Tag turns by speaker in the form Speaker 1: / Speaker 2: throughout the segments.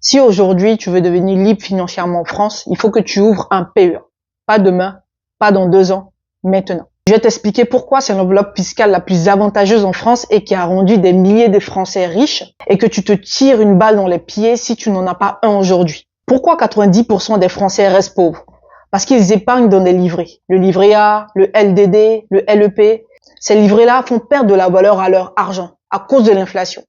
Speaker 1: Si aujourd'hui tu veux devenir libre financièrement en France, il faut que tu ouvres un PEA. Pas demain, pas dans 2 ans, maintenant. Je vais t'expliquer pourquoi c'est l'enveloppe fiscale la plus avantageuse en France et qui a rendu des milliers de Français riches et que tu te tires une balle dans les pieds si tu n'en as pas un aujourd'hui. Pourquoi 90% des Français restent pauvres? Parce qu'ils épargnent dans des livrets. Le livret A, le LDD, le LEP. Ces livrets-là font perdre de la valeur à leur argent à cause de l'inflation.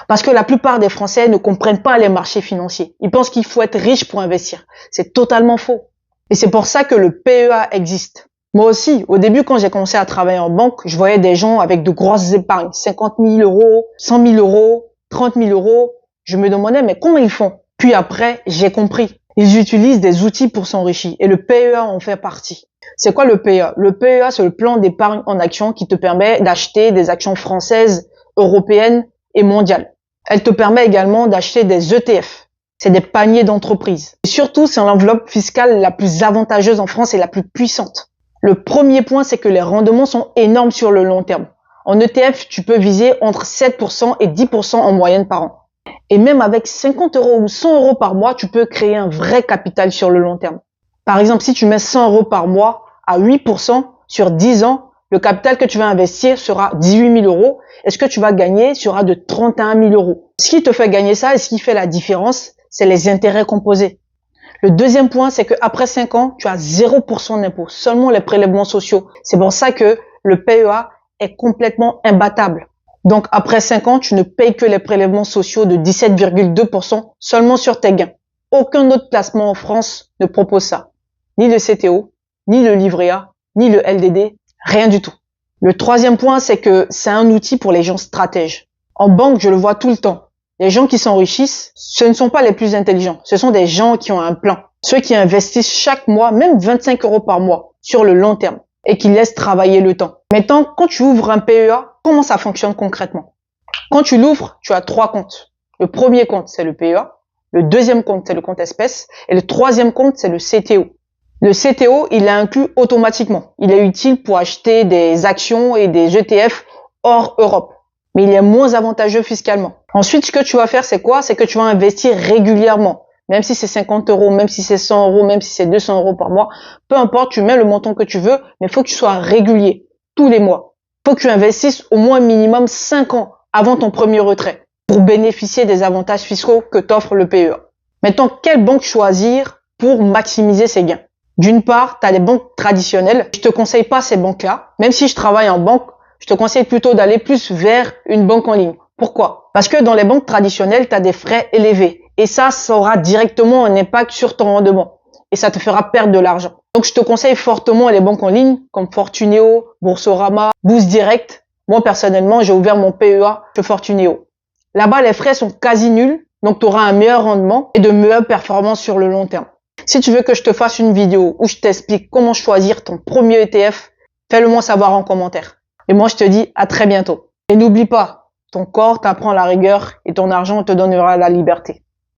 Speaker 1: Parce que la plupart des Français ne comprennent pas les marchés financiers. Ils pensent qu'il faut être riche pour investir. C'est totalement faux. Et c'est pour ça que le PEA existe. Moi aussi, au début, quand j'ai commencé à travailler en banque, je voyais des gens avec de grosses épargnes, 50 000 euros, 100 000 euros, 30 000 euros. Je me demandais, mais comment ils font? Puis après, j'ai compris. Ils utilisent des outils pour s'enrichir et le PEA en fait partie. C'est quoi le PEA? Le PEA, c'est le plan d'épargne en action qui te permet d'acheter des actions françaises, européennes et mondiales. Elle te permet également d'acheter des ETF. C'est des paniers d'entreprises. Et surtout, c'est l'enveloppe fiscale la plus avantageuse en France et la plus puissante. Le premier point, c'est que les rendements sont énormes sur le long terme. En ETF, tu peux viser entre 7% et 10% en moyenne par an. Et même avec 50 euros ou 100 euros par mois, tu peux créer un vrai capital sur le long terme. Par exemple, si tu mets 100 euros par mois à 8% sur 10 ans, le capital que tu vas investir sera 18 000 euros et ce que tu vas gagner sera de 31 000 euros. Ce qui te fait gagner ça et ce qui fait la différence, c'est les intérêts composés. Le deuxième point, c'est qu'après 5 ans, tu as 0% d'impôt, seulement les prélèvements sociaux. C'est pour ça que le PEA est complètement imbattable. Donc après 5 ans, tu ne payes que les prélèvements sociaux de 17,2% seulement sur tes gains. Aucun autre placement en France ne propose ça. Ni le CTO, ni le livret A, ni le LDD, rien du tout. Le troisième point, c'est que c'est un outil pour les gens stratèges. En banque, je le vois tout le temps. Les gens qui s'enrichissent, ce ne sont pas les plus intelligents. Ce sont des gens qui ont un plan. Ceux qui investissent chaque mois, même 25 euros par mois, sur le long terme et qui laissent travailler le temps. Maintenant, quand tu ouvres un PEA, comment ça fonctionne concrètement? Quand tu l'ouvres, tu as 3 comptes. Le premier compte, c'est le PEA. Le deuxième compte, c'est le compte espèce. Et le troisième compte, c'est le CTO. Le CTO, il est inclus automatiquement. Il est utile pour acheter des actions et des ETF hors Europe. Mais il est moins avantageux fiscalement. Ensuite, ce que tu vas faire, c'est quoi? C'est que tu vas investir régulièrement. Même si c'est 50 euros, même si c'est 100 euros, même si c'est 200 euros par mois. Peu importe, tu mets le montant que tu veux, mais il faut que tu sois régulier. Tous les mois. Il faut que tu investisses au moins minimum 5 ans avant ton premier retrait pour bénéficier des avantages fiscaux que t'offre le PEA. Maintenant, quelle banque choisir pour maximiser ses gains? D'une part, tu as les banques traditionnelles. Je te conseille pas ces banques-là. Même si je travaille en banque, je te conseille plutôt d'aller plus vers une banque en ligne. Pourquoi? Parce que dans les banques traditionnelles, tu as des frais élevés. Et ça aura directement un impact sur ton rendement. Et ça te fera perdre de l'argent. Donc, je te conseille fortement les banques en ligne comme Fortuneo, Boursorama, Boost Direct. Moi, personnellement, j'ai ouvert mon PEA chez Fortuneo. Là-bas, les frais sont quasi nuls. Donc, tu auras un meilleur rendement et de meilleures performances sur le long terme. Si tu veux que je te fasse une vidéo où je t'explique comment choisir ton premier ETF, fais-le moi savoir en commentaire. Et moi, je te dis à très bientôt. Et n'oublie pas, ton corps t'apprend la rigueur et ton argent te donnera la liberté.